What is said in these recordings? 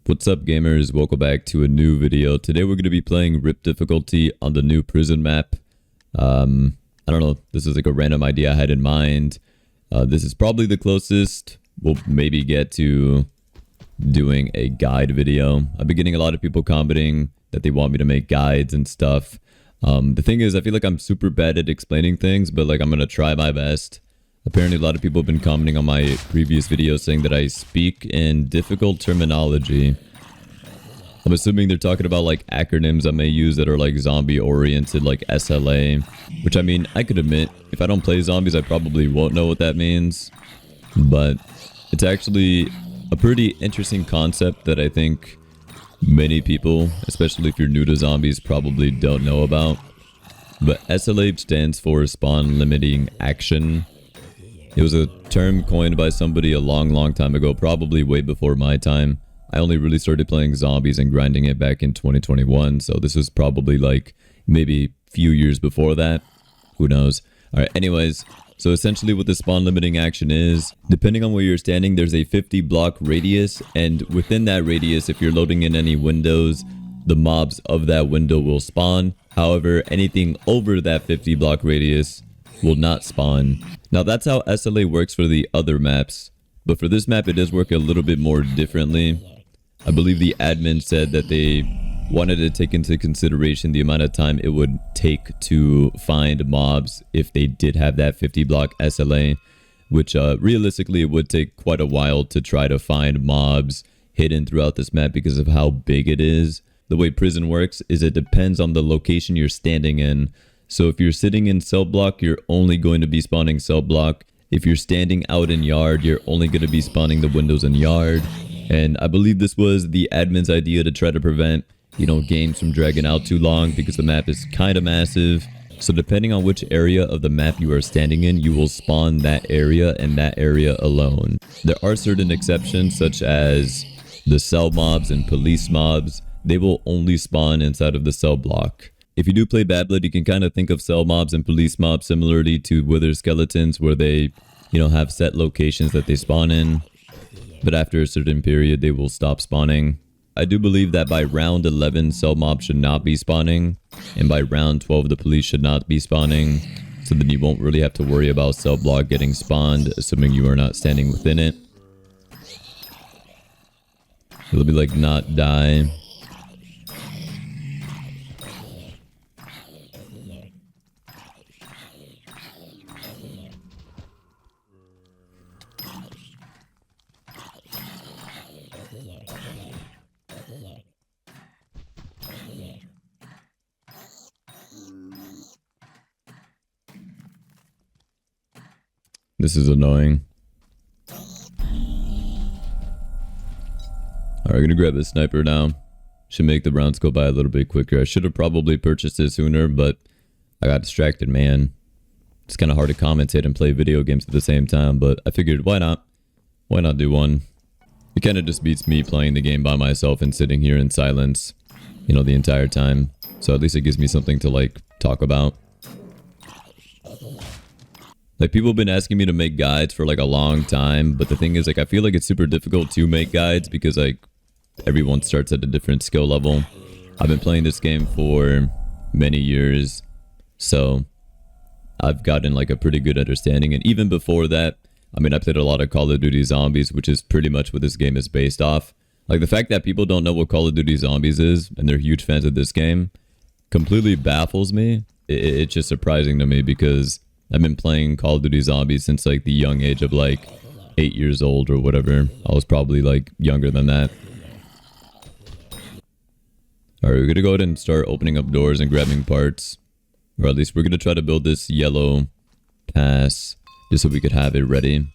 What's up gamers, welcome back to a new video. Today we're going to be playing RIP difficulty on the new prison map. I don't know, this is like a random idea I had in mind. This is probably the closest we'll maybe get to doing a guide video. I've been getting a lot of people commenting that they want me to make guides and stuff. The thing is, I feel like I'm super bad at explaining things, but like I'm going to try my best. Apparently a lot of people have been commenting on my previous videos saying that I speak in difficult terminology. I'm assuming they're talking about like acronyms I may use that are like zombie oriented, like SLA. Which I mean, I could admit, if I don't play zombies, I probably won't know what that means. But it's actually a pretty interesting concept that I think many people, especially if you're new to zombies, probably don't know about. But SLA stands for Spawn Limiting Action. It was a term coined by somebody a long time ago, probably way before my time. I only really started playing zombies and grinding it back in 2021, so this was probably like maybe a few years before that. Who knows? Alright, anyways, so essentially what the spawn limiting action is, depending on where you're standing, there's a 50 block radius, and within that radius, if you're loading in any windows, the mobs of that window will spawn. However, anything over that 50 block radius will not spawn. Now that's how SLA works for the other maps, but for this map it does work a little bit more differently. I believe the admin said that they wanted to take into consideration the amount of time it would take to find mobs if they did have that 50 block SLA, which realistically it would take quite a while to try to find mobs hidden throughout this map because of how big it is. The way prison works is it depends on the location you're standing in. So if you're sitting in cell block, you're only going to be spawning cell block. If you're standing out in yard, you're only going to be spawning the windows in yard. And I believe this was the admin's idea to try to prevent, games from dragging out too long because the map is kind of massive. So depending on which area of the map you are standing in, you will spawn that area and that area alone. There are certain exceptions such as the cell mobs and police mobs. They will only spawn inside of the cell block. If you do play Bad Blood, you can kind of think of cell mobs and police mobs similarly to wither skeletons, where they, have set locations that they spawn in. But after a certain period, they will stop spawning. I do believe that by round 11, cell mobs should not be spawning. And by round 12, the police should not be spawning. So then you won't really have to worry about cell block getting spawned, assuming you are not standing within it. It'll be like not die. This is annoying. Alright, we're gonna grab a sniper now. Should make the rounds go by a little bit quicker. I should have probably purchased it sooner, but I got distracted, man. It's kind of hard to commentate and play video games at the same time, but I figured, why not? Why not do one? It kind of just beats me playing the game by myself and sitting here in silence, the entire time. So at least it gives me something to, like, talk about. Like, people have been asking me to make guides for like a long time, but the thing is, like, I feel like it's super difficult to make guides because like everyone starts at a different skill level. I've been playing this game for many years, so I've gotten like a pretty good understanding. And even before that, I mean, I played a lot of Call of Duty Zombies, which is pretty much what this game is based off. Like, the fact that people don't know what Call of Duty Zombies is and they're huge fans of this game completely baffles me. It's just surprising to me because I've been playing Call of Duty Zombies since like the young age of like 8 years old or whatever. I was probably like younger than that. Alright, we're gonna go ahead and start opening up doors and grabbing parts. Or at least we're gonna try to build this yellow pass just so we could have it ready.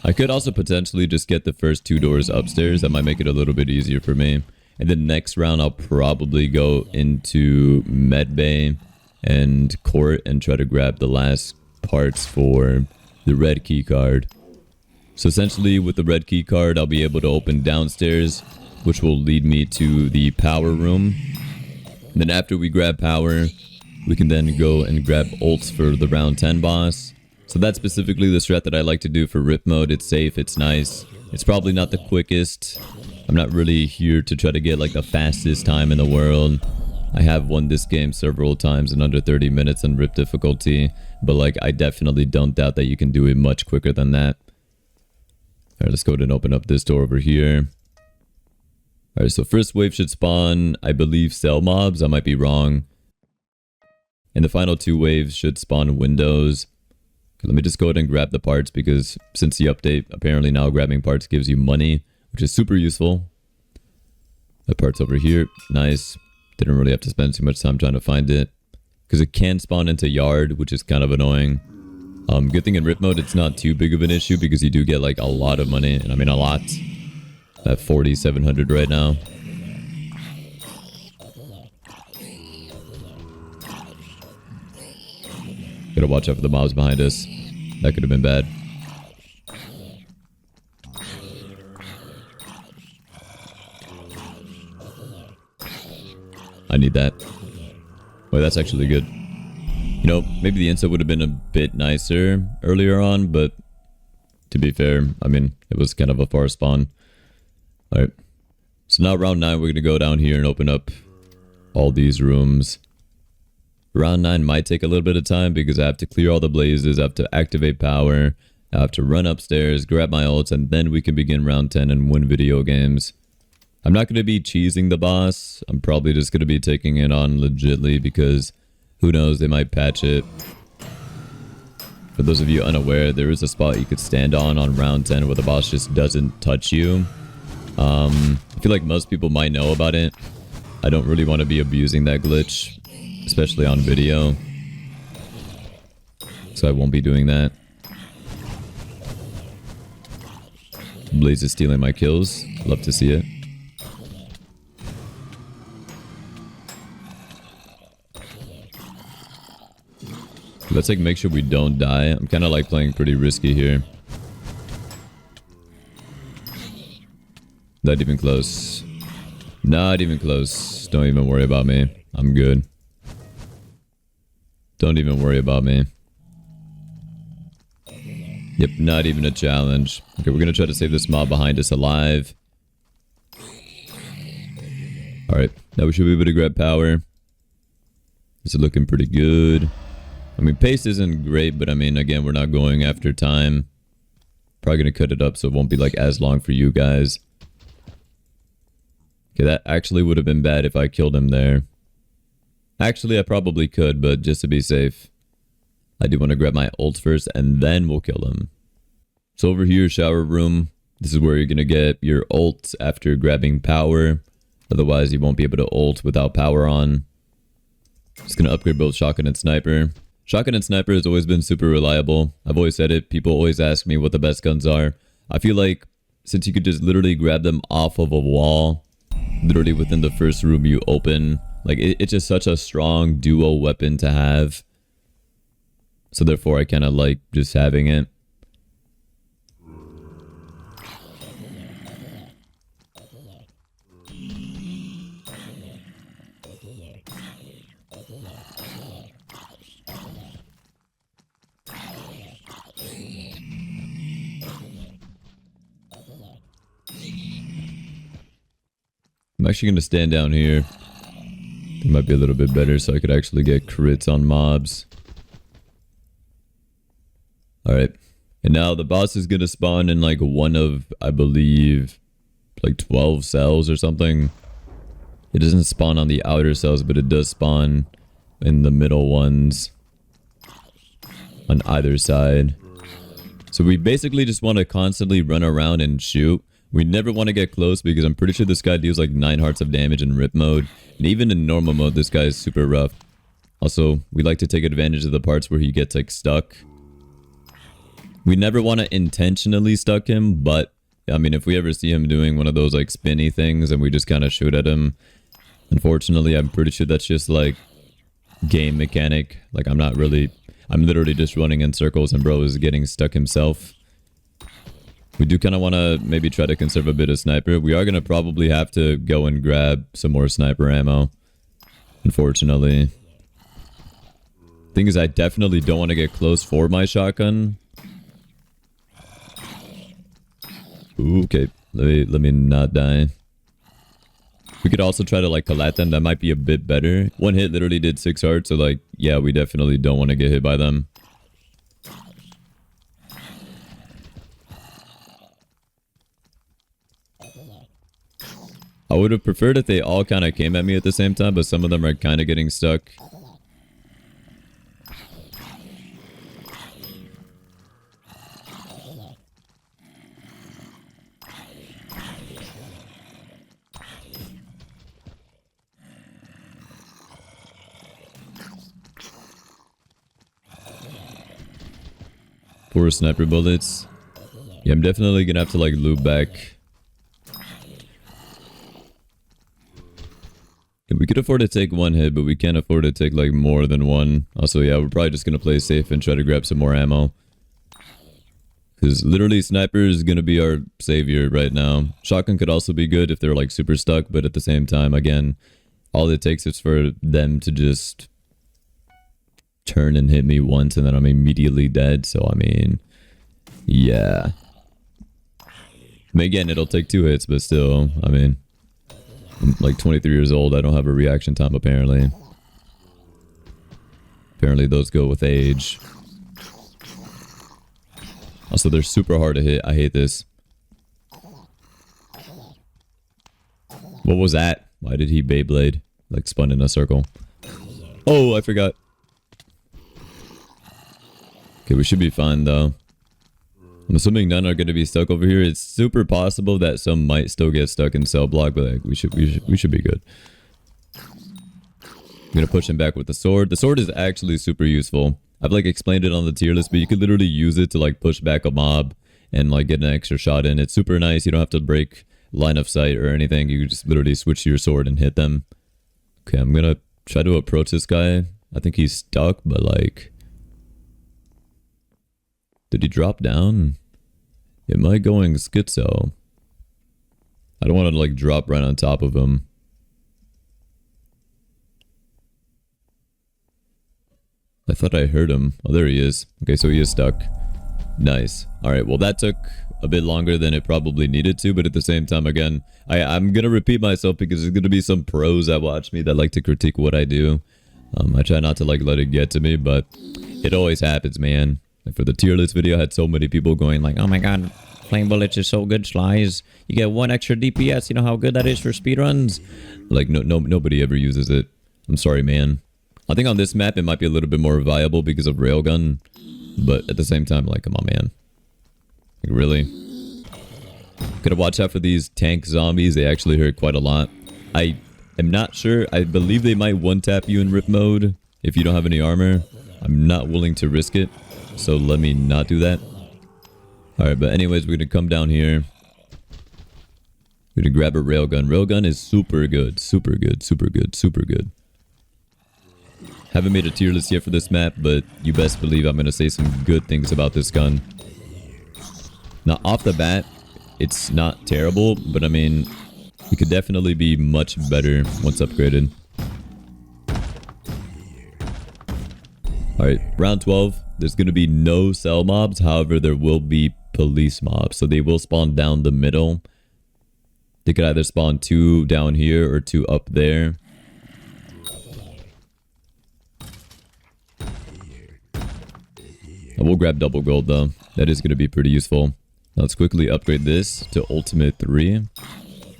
I could also potentially just get the first 2 doors upstairs. That might make it a little bit easier for me. And then next round I'll probably go into Medbay and court and try to grab the last parts for the red key card. So essentially with the red key card I'll be able to open downstairs, which will lead me to the power room. And then after we grab power, we can then go and grab ults for the round 10 boss. So that's specifically the strat that I like to do for RIP mode. It's safe, it's nice. It's probably not the quickest, I'm not really here to try to get like the fastest time in the world. I have won this game several times in under 30 minutes on RIP difficulty, but like I definitely don't doubt that you can do it much quicker than that. Alright, let's go ahead and open up this door over here. Alright, so first wave should spawn, I believe, cell mobs. I might be wrong. And the final 2 waves should spawn windows. Okay, let me just go ahead and grab the parts, because since the update, apparently now grabbing parts gives you money, which is super useful. That part's over here. Nice. Didn't really have to spend too much time trying to find it, because it can spawn into yard, which is kind of annoying. Good thing in RIP mode, it's not too big of an issue, because you do get like a lot of money, and I mean a lot. At 4,700 right now. Gotta watch out for the mobs behind us. That could have been bad. I need that. Well, that's actually good. You know, maybe the insta would have been a bit nicer earlier on, but to be fair, I mean, it was kind of a far spawn. Alright. So now round 9, we're going to go down here and open up all these rooms. Round 9 might take a little bit of time because I have to clear all the blazes, I have to activate power, I have to run upstairs, grab my ults, and then we can begin round 10 and win video games. I'm not going to be cheesing the boss. I'm probably just going to be taking it on legitly because who knows, they might patch it. For those of you unaware, there is a spot you could stand on round 10 where the boss just doesn't touch you. I feel like most people might know about it. I don't really want to be abusing that glitch, especially on video. So I won't be doing that. Blaze is stealing my kills. Love to see it. Let's like make sure we don't die. I'm kind of like playing pretty risky here. Not even close. Not even close. Don't even worry about me. I'm good. Don't even worry about me. Yep, not even a challenge. Okay, we're gonna try to save this mob behind us alive. Alright, now we should be able to grab power. This is looking pretty good. I mean, pace isn't great, but I mean, again, we're not going after time. Probably gonna cut it up so it won't be like as long for you guys. Okay, that actually would have been bad if I killed him there. Actually, I probably could, but just to be safe, I do want to grab my ult first, and then we'll kill him. So over here, shower room. This is where you're going to get your ult after grabbing power. Otherwise, you won't be able to ult without power on. Just going to upgrade both shotgun and sniper. Shotgun and sniper has always been super reliable. I've always said it. People always ask me what the best guns are. I feel like since you could just literally grab them off of a wall, literally within the first room you open, like it's just such a strong duo weapon to have. So therefore I kind of like just having it. I'm actually going to stand down here. It might be a little bit better so I could actually get crits on mobs. Alright. And now the boss is going to spawn in like one of, I believe, like 12 cells or something. It doesn't spawn on the outer cells, but it does spawn in the middle ones on either side. So we basically just want to constantly run around and shoot. We never want to get close because I'm pretty sure this guy deals like 9 hearts of damage in RIP mode. And even in normal mode, this guy is super rough. Also, we like to take advantage of the parts where he gets like stuck. We never want to intentionally stuck him, but I mean, if we ever see him doing one of those like spinny things and we just kind of shoot at him, unfortunately, I'm pretty sure that's just like game mechanic. Like I'm literally just running in circles and bro is getting stuck himself. We do kind of want to maybe try to conserve a bit of sniper. We are going to probably have to go and grab some more sniper ammo, unfortunately. Thing is, I definitely don't want to get close for my shotgun. Ooh, okay, let me not die. We could also try to like collat them. That might be a bit better. One hit literally did 6 hearts. So like, yeah, we definitely don't want to get hit by them. I would have preferred if they all kind of came at me at the same time, but some of them are kind of getting stuck. Poor sniper bullets. Yeah, I'm definitely gonna have to like loop back. Yeah, we could afford to take one hit, but we can't afford to take like more than one. Also, yeah, we're probably just gonna play safe and try to grab some more ammo. Because literally sniper is gonna be our savior right now. Shotgun could also be good if they're like super stuck, but at the same time, again, all it takes is for them to just turn and hit me once and then I'm immediately dead. So I mean, yeah. I mean, again, it'll take 2 hits, but still, I mean, I'm like 23 years old. I don't have a reaction time apparently. Apparently those go with age. Also, they're super hard to hit. I hate this. What was that? Why did he Beyblade? Like spun in a circle. Oh, I forgot. Okay, we should be fine though. I'm assuming none are going to be stuck over here. It's super possible that some might still get stuck in cell block, but like, we should be good. I'm going to push him back with the sword. The sword is actually super useful. I've like explained it on the tier list, but you could literally use it to like push back a mob and like get an extra shot in. It's super nice. You don't have to break line of sight or anything. You can just literally switch to your sword and hit them. Okay, I'm going to try to approach this guy. I think he's stuck, but like... Did he drop down? Am I going schizo? I don't want to like drop right on top of him. I thought I heard him. Oh, there he is. Okay, so he is stuck. Nice. Alright, well that took a bit longer than it probably needed to, but at the same time, again, I'm gonna repeat myself because there's gonna be some pros that watch me that like to critique what I do. I try not to like let it get to me, but it always happens, man. Like for the tier list video, I had so many people going like, oh my god, flame bullets is so good, Slies. You get 1 extra DPS, you know how good that is for speedruns? Like, nobody ever uses it. I'm sorry, man. I think on this map, it might be a little bit more viable because of railgun. But at the same time, like, come on, man. Like, really? Gotta watch out for these tank zombies. They actually hurt quite a lot. I am not sure. I believe they might one-tap you in rip mode if you don't have any armor. I'm not willing to risk it. So let me not do that. Alright, but anyways, we're gonna come down here. We're gonna grab a railgun. Railgun is super good. Super good. Super good. Super good. Haven't made a tier list yet for this map, but you best believe I'm gonna say some good things about this gun. Now, off the bat, it's not terrible, but I mean, it could definitely be much better once upgraded. Alright, round 12. There's going to be no cell mobs. However, there will be police mobs. So they will spawn down the middle. They could either spawn 2 down here or 2 up there. I will grab double gold though. That is going to be pretty useful. Now let's quickly upgrade this to ultimate 3.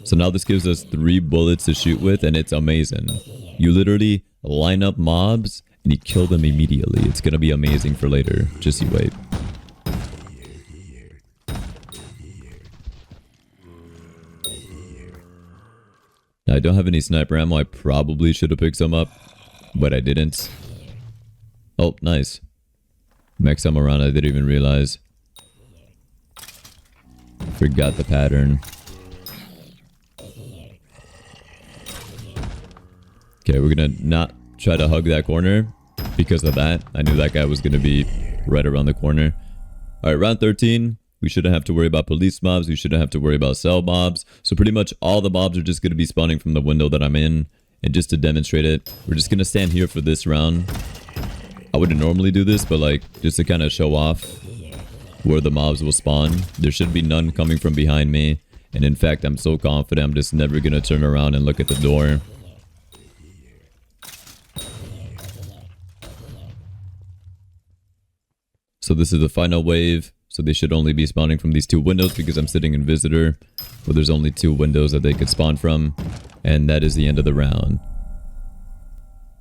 So now this gives us 3 bullets to shoot with, and it's amazing. You literally line up mobs and you kill them immediately. It's gonna be amazing for later. Just you wait. Now, I don't have any sniper ammo. I probably should have picked some up, but I didn't. Oh, nice. Max ammo around. I didn't even realize. Forgot the pattern. Okay, we're gonna not try to hug that corner because of that. I knew that guy was going to be right around the corner. Alright, round 13. We shouldn't have to worry about police mobs. We shouldn't have to worry about cell mobs. So pretty much all the mobs are just going to be spawning from the window that I'm in. And just to demonstrate it, we're just going to stand here for this round. I wouldn't normally do this, but like just to kind of show off where the mobs will spawn. There should be none coming from behind me. And in fact, I'm so confident I'm just never gonna turn around and look at the door. So this is the final wave. So they should only be spawning from these two windows because I'm sitting in visitor. But there's only two windows that they could spawn from. And that is the end of the round.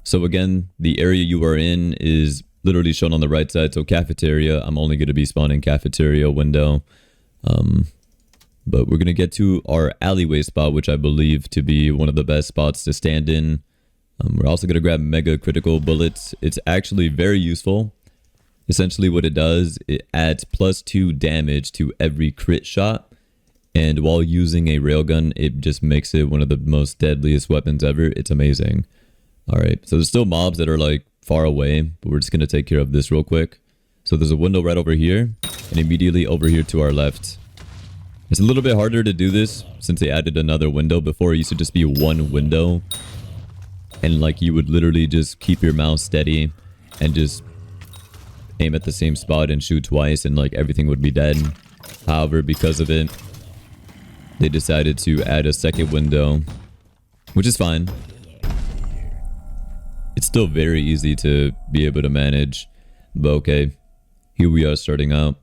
So again, the area you are in is literally shown on the right side. So cafeteria, I'm only going to be spawning cafeteria window. But we're going to get to our alleyway spot, which I believe to be one of the best spots to stand in. We're also going to grab mega critical bullets. It's actually very useful. Essentially what it does, it adds +2 damage to every crit shot. And while using a railgun, it just makes it one of the most deadliest weapons ever. It's amazing. Alright, so there's still mobs that are like far away, but we're just going to take care of this real quick. So there's a window right over here, and immediately over here to our left. It's a little bit harder to do this since they added another window. Before it used to just be one window, and like you would literally just keep your mouse steady and just aim at the same spot and shoot twice and like everything would be dead. However, because of it, they decided to add a second window, which is fine. It's still very easy to be able to manage, but okay, here we are starting out.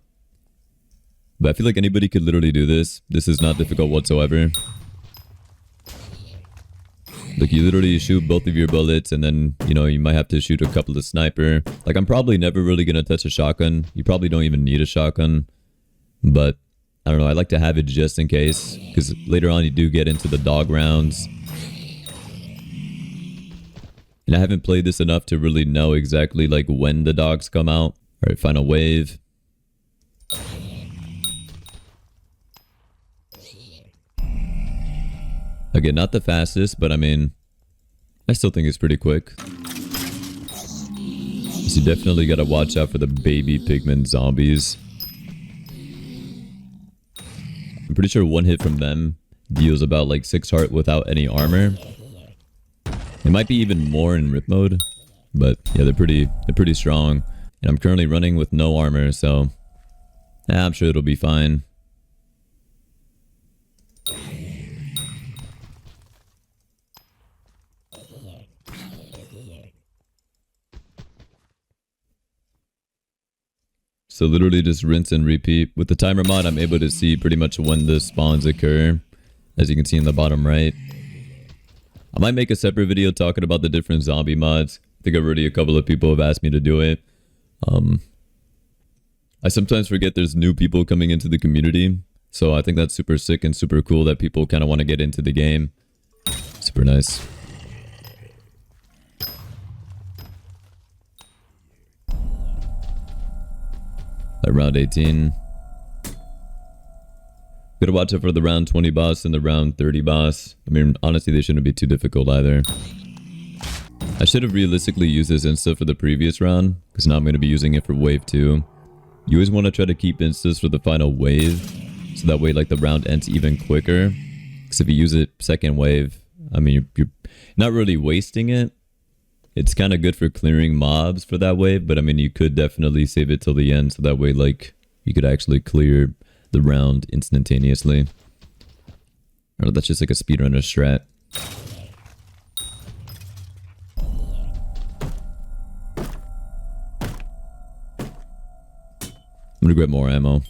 But I feel like anybody could literally do this. This is not difficult whatsoever. Like you literally shoot both of your bullets and then, you know, you might have to shoot a couple of sniper. Like I'm probably never really going to touch a shotgun. You probably don't even need a shotgun. But I don't know, I like to have it just in case. Because later on you do get into the dog rounds. And I haven't played this enough to really know exactly like when the dogs come out. Alright, final wave. Again, not the fastest, but I mean, I still think it's pretty quick. So you definitely gotta watch out for the baby pigment zombies. I'm pretty sure one hit from them deals about like 6 heart without any armor. It might be even more in rip mode, but yeah, they're pretty strong. And I'm currently running with no armor, so yeah, I'm sure it'll be fine. So literally just rinse and repeat. With the timer mod, I'm able to see pretty much when the spawns occur, as you can see in the bottom right. I might make a separate video talking about the different zombie mods. I think already a couple of people have asked me to do it. I sometimes forget there's new people coming into the community, so I think that's super sick and super cool that people kind of want to get into the game. Super nice. At round 18. Gotta watch out for the round 20 boss and the round 30 boss. I mean, honestly, they shouldn't be too difficult either. I should have realistically used this insta for the previous round, because now I'm going to be using it for wave 2. You always want to try to keep instas for the final wave, so that way like the round ends even quicker. Because if you use it second wave, I mean, you're not really wasting it. It's kind of good for clearing mobs for that wave, but I mean, you could definitely save it till the end, so that way, like, you could actually clear the round instantaneously. Or that's just like a speedrunner strat. I'm gonna grab more ammo.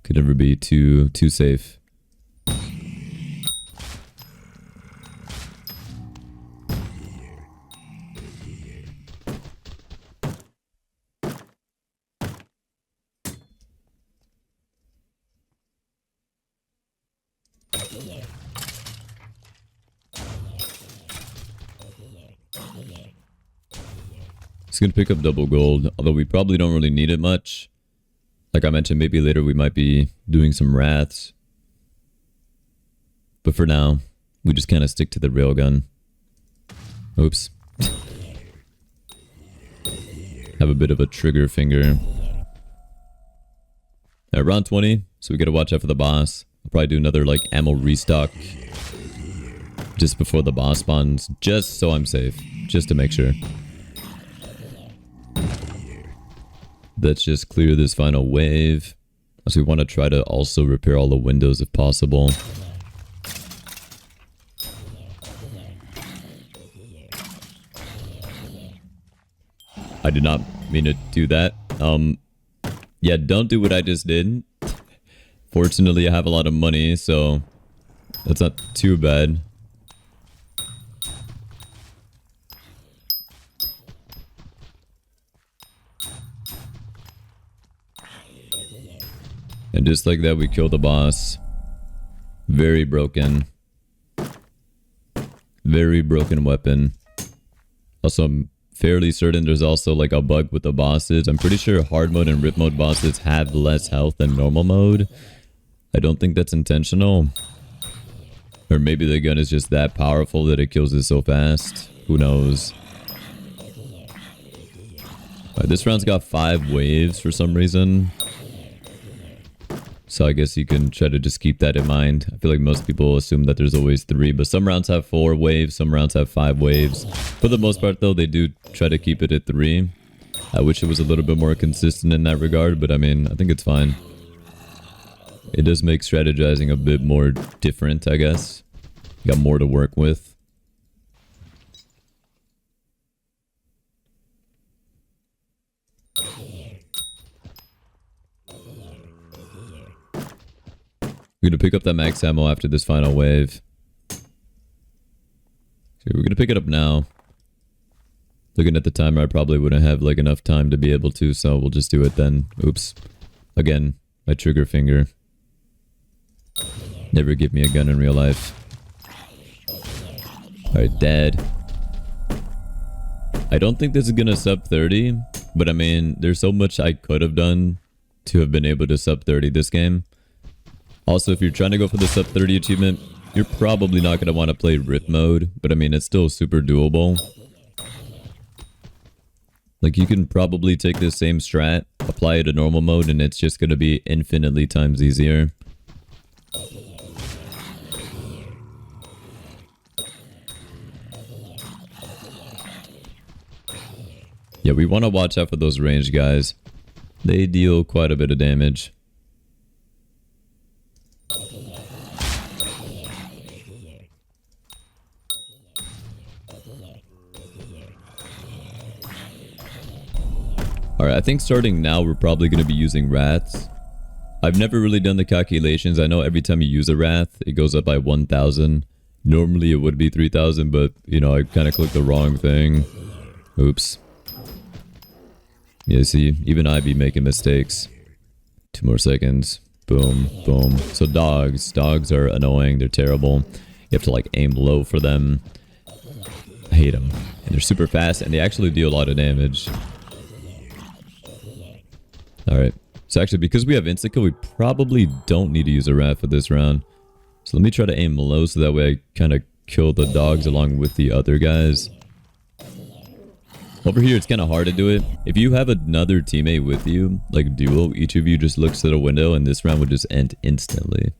Could never be too safe. It's gonna pick up double gold, although we probably don't really need it much. Like I mentioned, maybe later we might be doing some wraths. But for now, we just kind of stick to the railgun. Oops. Have a bit of a trigger finger. At round 20, so we gotta watch out for the boss. I'll probably do another like ammo restock just before the boss spawns, just so I'm safe, just to make sure. Let's just clear this final wave. So we want to try to also repair all the windows if possible. I did not mean to do that. Yeah, don't do what I just did. Fortunately, I have a lot of money, so that's not too bad. And just like that, we kill the boss. Very broken. Very broken weapon. Also, I'm fairly certain there's also like a bug with the bosses. I'm pretty sure hard mode and rip mode bosses have less health than normal mode. I don't think that's intentional. Or maybe the gun is just that powerful that it kills it so fast. Who knows? Alright, this round's got 5 waves for some reason. So I guess you can try to just keep that in mind. I feel like most people assume that there's always 3, but some rounds have 4 waves, some rounds have 5 waves. For the most part though, they do try to keep it at 3. I wish it was a little bit more consistent in that regard, but I mean, I think it's fine. It does make strategizing a bit more different, I guess. You got more to work with. We're gonna pick up that max ammo after this final wave. So we're gonna pick it up now. Looking at the timer, I probably wouldn't have like enough time to be able to, so we'll just do it then. Oops. Again, my trigger finger. Never give me a gun in real life. Alright, dead. I don't think this is gonna sub 30, but I mean, there's so much I could have done to have been able to sub 30 this game. Also, if you're trying to go for the sub 30 achievement, you're probably not going to want to play rip mode, but I mean, it's still super doable. Like, you can probably take this same strat, apply it to normal mode, and it's just going to be infinitely times easier. Yeah, we want to watch out for those ranged guys. They deal quite a bit of damage. Alright, I think starting now we're probably going to be using wraths. I've never really done the calculations. I know every time you use a wrath, it goes up by 1,000. Normally it would be 3,000, but, you know, I kind of clicked the wrong thing. Oops. Yeah, see, even I be making mistakes. 2 more seconds. Boom, boom. So dogs. Dogs are annoying. They're terrible. You have to, like, aim low for them. I hate them. And they're super fast, and they actually deal a lot of damage. Alright, so actually because we have insta-kill, we probably don't need to use a wrath for this round. So let me try to aim low so that way I kind of kill the dogs along with the other guys. Over here it's kind of hard to do it. If you have another teammate with you, like duo, each of you just looks at a window and this round would just end instantly.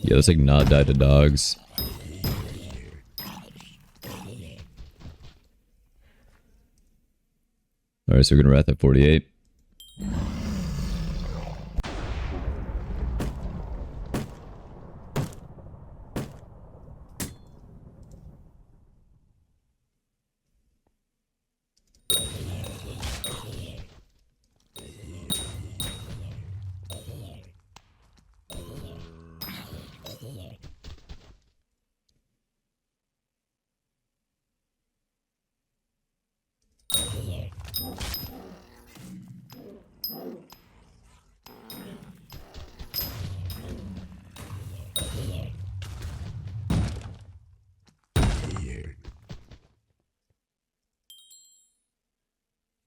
Yeah, let's like not die to dogs. Alright, so we're gonna wrath at 48.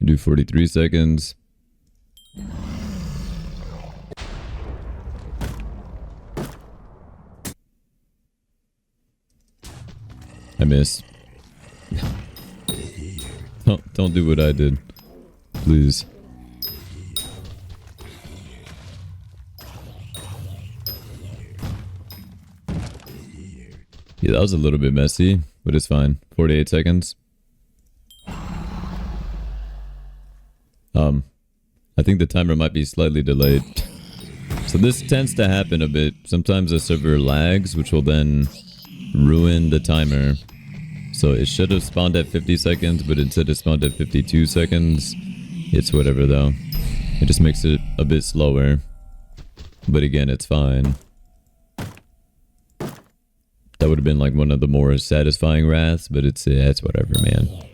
Do 43 seconds. I missed. Don't do what I did. Please. Yeah, that was a little bit messy, but it's fine. 48 seconds. I think the timer might be slightly delayed. So this tends to happen a bit. Sometimes the server lags, which will then ruin the timer. So it should have spawned at 50 seconds, but instead it spawned at 52 seconds. It's whatever though. It just makes it a bit slower. But again, it's fine. That would have been like one of the more satisfying wraths, but it's whatever, man.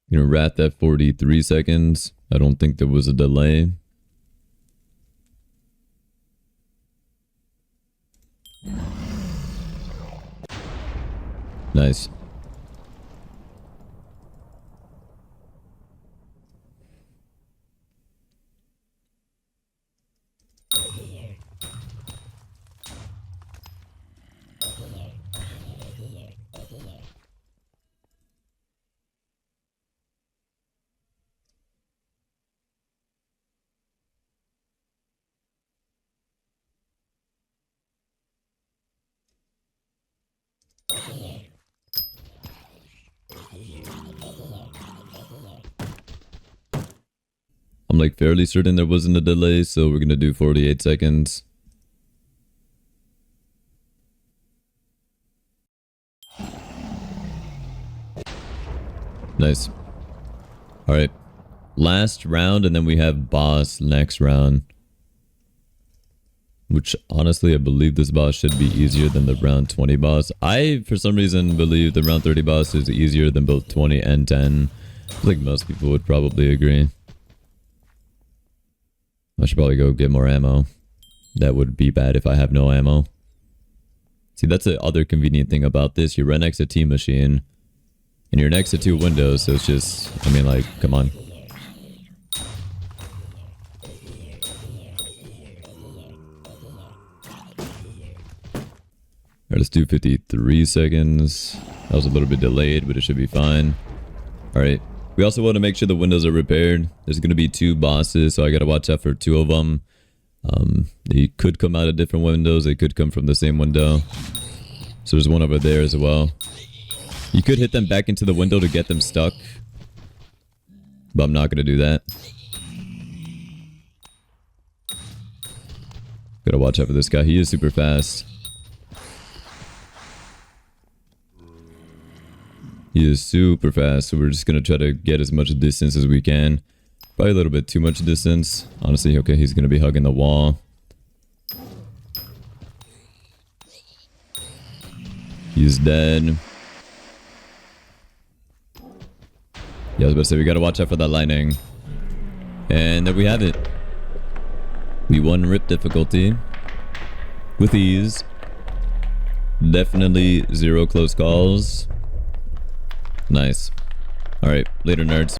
You know, wrath at 43 seconds. I don't think there was a delay. Nice. I'm like fairly certain there wasn't a delay, so we're gonna do 48 seconds. Nice. Alright. Last round, and then we have boss next round. Which, honestly, I believe this boss should be easier than the round 20 boss. I, for some reason, believe the round 30 boss is easier than both 20 and 10. I think most people would probably agree. I should probably go get more ammo. That would be bad if I have no ammo. See, that's the other convenient thing about this. You're right next to Team Machine. And you're next to two windows, so it's just... I mean, like, come on. Alright, let's do 53 seconds. That was a little bit delayed, but it should be fine. Alright. We also want to make sure the windows are repaired. There's going to be two bosses, so I got to watch out for two of them. They could come out of different windows. They could come from the same window. So there's one over there as well. You could hit them back into the window to get them stuck. But I'm not going to do that. Gotta watch out for this guy. He is super fast. He is super fast, so we're just going to try to get as much distance as we can. Probably a little bit too much distance. Honestly, okay, he's going to be hugging the wall. He's dead. Yeah, I was about to say, we got to watch out for that lightning. And there we have it. We won RIP difficulty. With ease. Definitely zero close calls. Nice. Alright, later nerds.